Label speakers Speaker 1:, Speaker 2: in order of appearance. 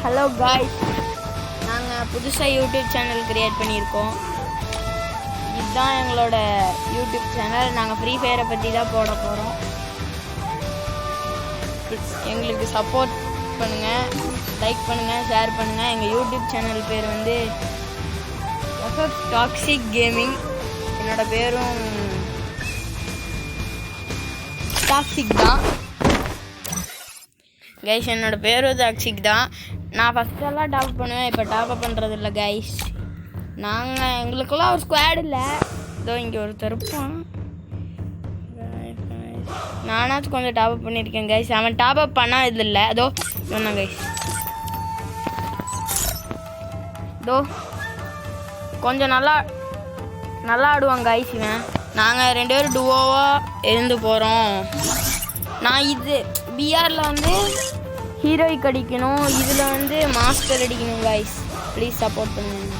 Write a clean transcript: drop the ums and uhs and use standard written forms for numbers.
Speaker 1: Hello guys, நாங்கள் புதுசாக YouTube channel create பண்ணியிருக்கோம். இதுதான் எங்களோட யூடியூப் சேனல். நாங்கள் ஃப்ரீ ஃபயரை பற்றி தான் போட போகிறோம். எங்களுக்கு சப்போர்ட் பண்ணுங்கள், லைக் பண்ணுங்கள், ஷேர் பண்ணுங்கள். எங்கள் யூடியூப் சேனல் பேர் வந்து எஃப்எஃப் டாக்ஸிக் கேமிங். என்னோடய பேரும் டாக்ஸிக் தான் கைஸ். என்னோடய பேரும் டாக்ஸிக் தான். நான் ஃபஸ்ட்டெல்லாம் டாப் பண்ணுவேன், இப்போ டாப்அப் பண்ணுறது இல்லை கைஸ். எங்களுக்கெல்லாம் ஒரு ஸ்குவாட் இல்லை. இதோ இங்கே ஒரு தருப்பான். நானாச்சும் கொஞ்சம் டாப்அப் பண்ணியிருக்கேன் கைஸ். அவன் டாப்அப் பண்ணால் இது இல்லை. அதோ சொன்னான் கைஸ். இதோ கொஞ்சம் நல்லா ஆடுவாங்க கைஸ் இவன். நாங்கள் 2 பேரும் டுவோவாக இருந்து போகிறோம். நான் இது பிஆரில் வந்து ஹீரோயிக் அடிக்கணும், இதில் வந்து மாஸ்டர் அடிக்கணும் கைஸ். ப்ளீஸ் சப்போர்ட் பண்ணுங்க.